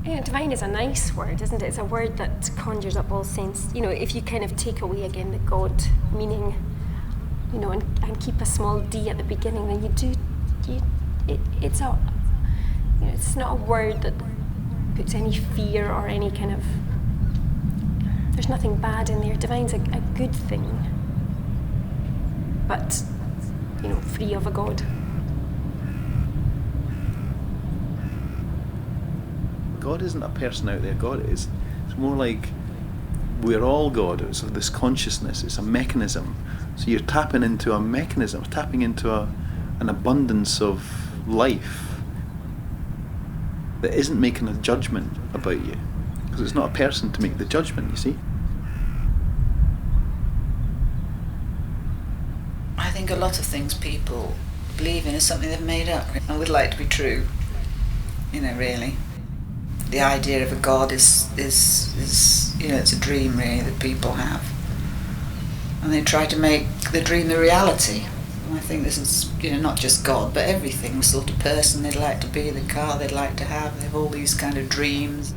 Yeah, divine is a nice word, isn't it? It's a word that conjures up all sense. If you kind of take away again the God meaning, and keep a small d at the beginning, then it's not a word that puts any fear or any kind of. There's nothing bad in there. Divine's a good thing, but free of a God. God isn't a person out there. It's more like we're all God. It's this consciousness. It's a mechanism. So you're tapping into a mechanism, tapping into an abundance of life that isn't making a judgment about you, because it's not a person to make the judgment. You see. I think a lot of things people believe in is something they've made up and would like to be true. Really. The idea of a God is it's a dream really that people have, and they try to make the dream the reality. And I think this is not just God, but everything, the sort of person they'd like to be, the car they'd like to have. They have all these kind of dreams.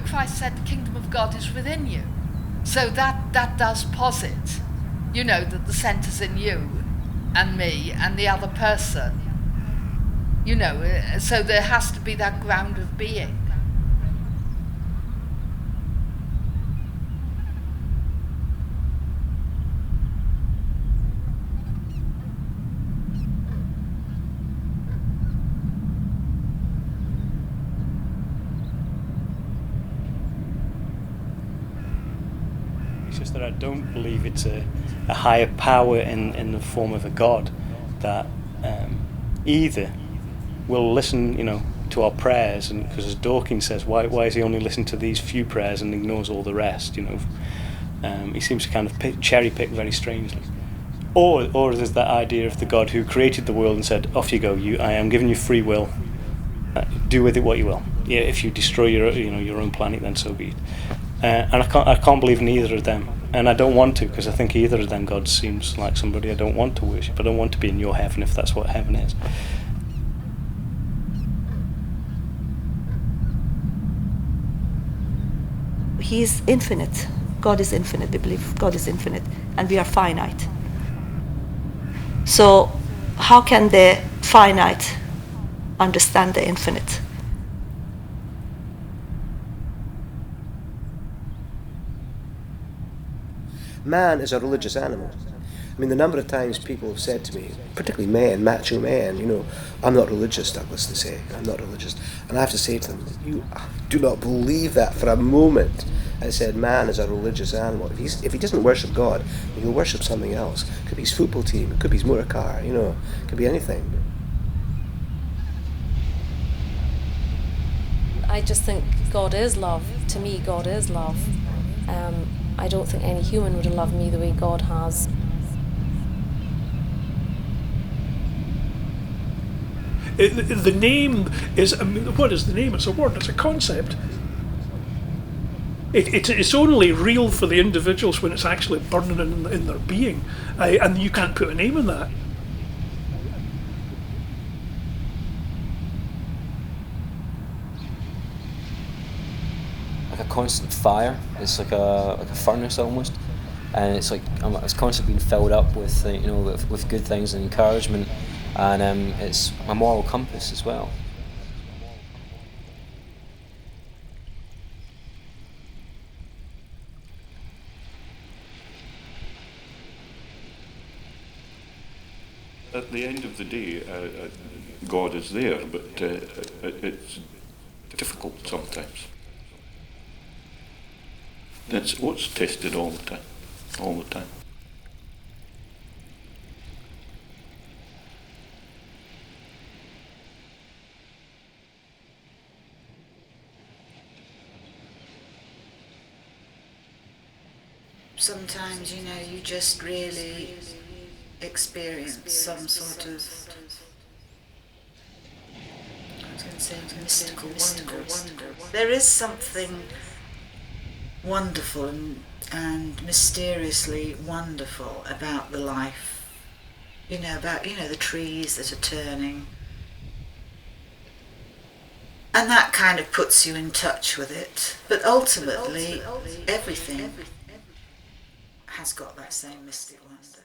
Christ said the kingdom of God is within you, so that does posit that the centre's in you and me and the other person, so there has to be that ground of being. It's just that I don't believe it's a higher power in the form of a God that either will listen, to our prayers, and because as Dawkins says, why is he only listening to these few prayers and ignores all the rest? He seems to kind of cherry pick very strangely. Or there's that idea of the God who created the world and said, off you go, I am giving you free will, do with it what you will. Yeah, if you destroy your own planet, then so be it. And I can't believe in either of them, and I don't want to, because I think either of them gods seems like somebody I don't want to worship. I don't want to be in your heaven if that's what heaven is. He is infinite. God is infinite. We believe God is infinite, and we are finite. So how can the finite understand the infinite? Man is a religious animal. I mean, the number of times people have said to me, particularly men, macho men, I'm not religious, Douglas, they say, I'm not religious. And I have to say to them, you do not believe that for a moment. I said, man is a religious animal. If he doesn't worship God, he'll worship something else. It could be his football team, it could be his motor car, it could be anything. I just think God is love. To me, God is love. I don't think any human would have loved me the way God has. The name is, what is the name? It's a word, it's a concept. It's only real for the individuals when it's actually burning in their being, and you can't put a name on that. Like a constant fire. It's like a furnace almost, and it's like it's constantly being filled up with with good things and encouragement, and it's a moral compass as well. At the end of the day, God is there, but it's difficult sometimes. That's what's tested all the time. Sometimes, you just really experience some sort of, I was going to say, mystical wonder. There is something wonderful and mysteriously wonderful about the life, about the trees that are turning. And that kind of puts you in touch with it. But ultimately, everything has got that same mystic wonder.